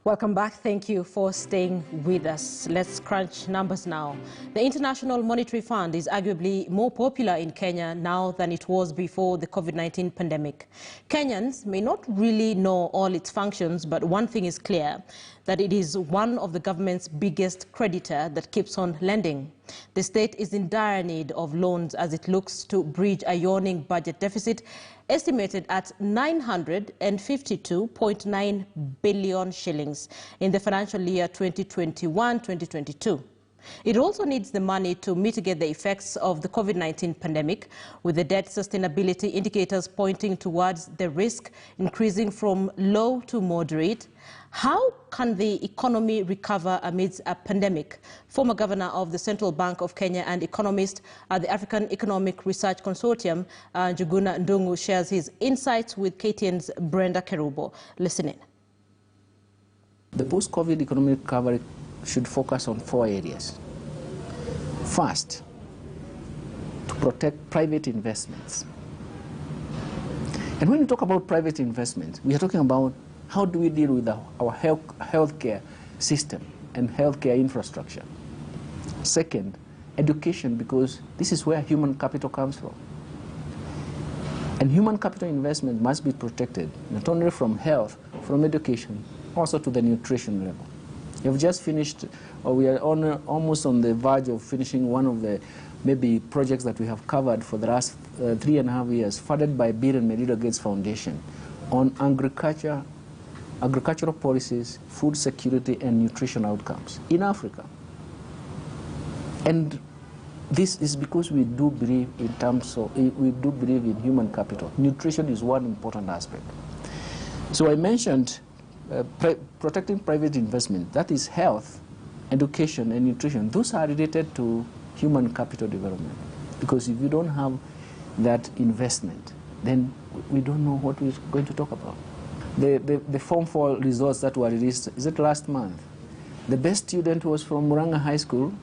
Welcome back. Thank you for staying with us. Let's crunch numbers now. The International Monetary Fund is arguably more popular in Kenya now than it was before the COVID-19 pandemic. Kenyans may not really know all its functions, but one thing is clear, that it is one of the government's biggest creditor that keeps on lending. The state is in dire need of loans as it looks to bridge a yawning budget deficit estimated at 952.9 billion shillings in the financial year 2021-2022. It also needs the money to mitigate the effects of the COVID-19 pandemic, with the debt sustainability indicators pointing towards the risk increasing from low to moderate. How can the economy recover amidst a pandemic? Former Governor of the Central Bank of Kenya and economist at the African Economic Research Consortium, Njuguna Ndung'u, shares his insights with KTN's Brenda Kerubo. Listen in. The post-COVID economic recovery should focus on 4 areas. First, to protect private investments. And when we talk about private investments, we are talking about how do we deal with our healthcare system and healthcare infrastructure. Second, education, because this is where human capital comes from. And human capital investment must be protected, not only from health, from education, also to the nutrition level. You've just finished, or we are almost on the verge of finishing one of the maybe projects that we have covered for the last 3.5 years, funded by Bill and Melinda Gates Foundation on agricultural policies, food security, and nutrition outcomes in Africa. And this is because we do believe in human capital. Nutrition is one important aspect. So I mentioned protecting private investment. That is health, education, and nutrition. Those are related to human capital development. Because if you don't have that investment, then we don't know what we're going to talk about. The Form 4 results that were released, is it last month? The best student was from Murang'a High School,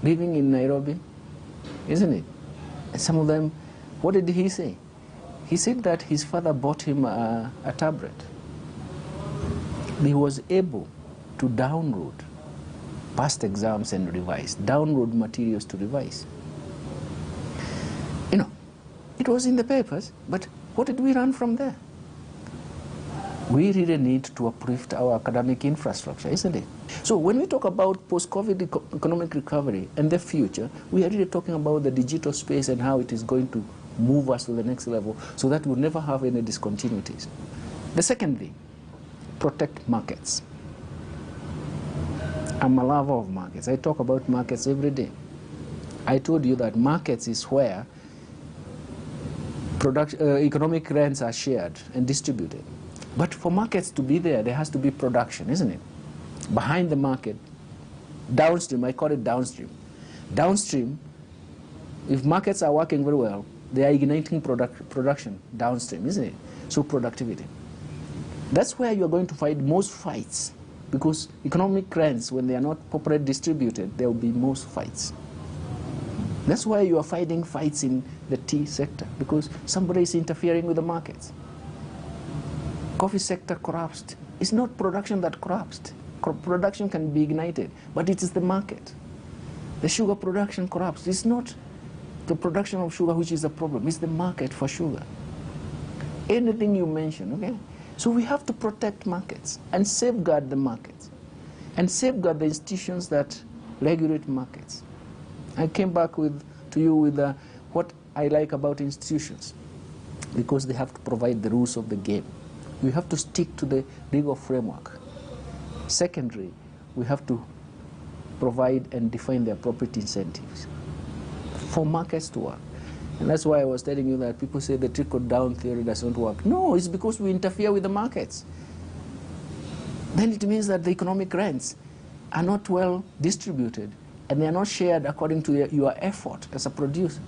living in Nairobi, isn't it? And some of them, what did he say? He said that his father bought him a tablet. He was able to download past exams and revise, download materials to revise. You know, it was in the papers, but what did we learn from there? We really need to uplift our academic infrastructure, isn't it? So when we talk about post-COVID economic recovery and the future, we are really talking about the digital space and how it is going to move us to the next level so that we'll never have any discontinuities. The second thing, protect markets. I'm a lover of markets. I talk about markets every day. I told you that markets is where economic rents are shared and distributed. But for markets to be there, there has to be production, isn't it? Behind the market, downstream, I call it downstream. Downstream, if markets are working very well, they are igniting production downstream, isn't it? So productivity. That's where you're going to find most fights, because economic rents, when they are not properly distributed, there will be most fights. That's why you are finding fights in the tea sector, because somebody is interfering with the markets. Coffee sector collapsed. It's not production that collapsed. Production can be ignited, but it is the market. The sugar production collapsed. It's not the production of sugar which is the problem. It's the market for sugar. Anything you mention, okay? So we have to protect markets and safeguard the markets and safeguard the institutions that regulate markets. I came back to you with what I like about institutions, because they have to provide the rules of the game. We have to stick to the legal framework. Secondly, we have to provide and define the appropriate incentives for markets to work. And that's why I was telling you that people say the trickle-down theory doesn't work. No, it's because we interfere with the markets. Then it means that the economic rents are not well distributed, and they are not shared according to your effort as a producer.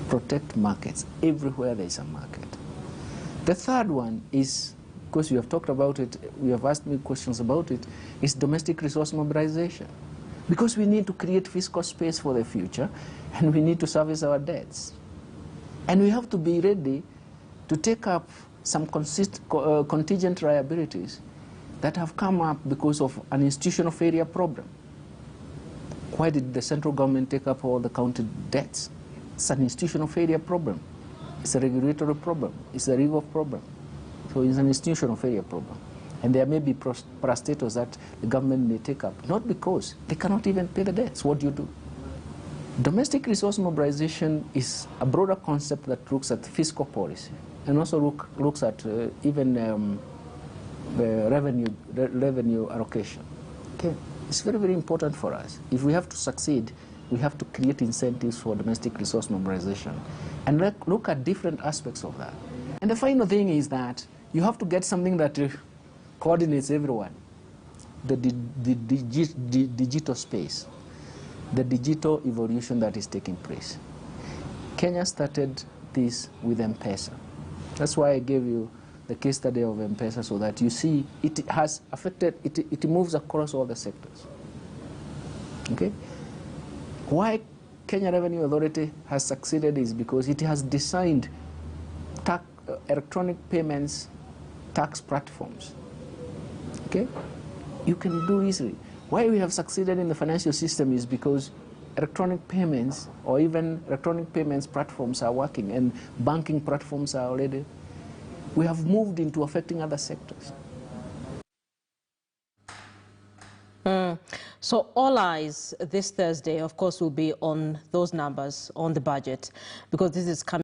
Protect markets. Everywhere there is a market. The third one is, because you have talked about it, you have asked me questions about it, is domestic resource mobilization. Because we need to create fiscal space for the future, and we need to service our debts. And we have to be ready to take up some contingent liabilities that have come up because of an institutional failure problem. Why did the central government take up all the county debts? It's an institutional failure problem. It's a regulatory problem. It's a legal problem. So it's an institutional failure problem. And there may be parastatals that the government may take up, not because they cannot even pay the debts. What do you do? Domestic resource mobilization is a broader concept that looks at fiscal policy and also looks at even revenue allocation. Okay, it's very, very important for us. If we have to succeed, we have to create incentives for domestic resource mobilization and look at different aspects of that. And the final thing is that you have to get something that coordinates everyone, the digital space, the digital evolution that is taking place. Kenya started this with M-Pesa. That's why I gave you the case study of M-Pesa, so that you see it has affected, it moves across all the sectors. Okay? Why Kenya Revenue Authority has succeeded is because it has designed electronic payments tax platforms. Okay? You can do easily. Why we have succeeded in the financial system is because electronic payments or even electronic payments platforms are working and banking platforms are already. We have moved into affecting other sectors. So all eyes this Thursday, of course, will be on those numbers, on the budget, because this is coming.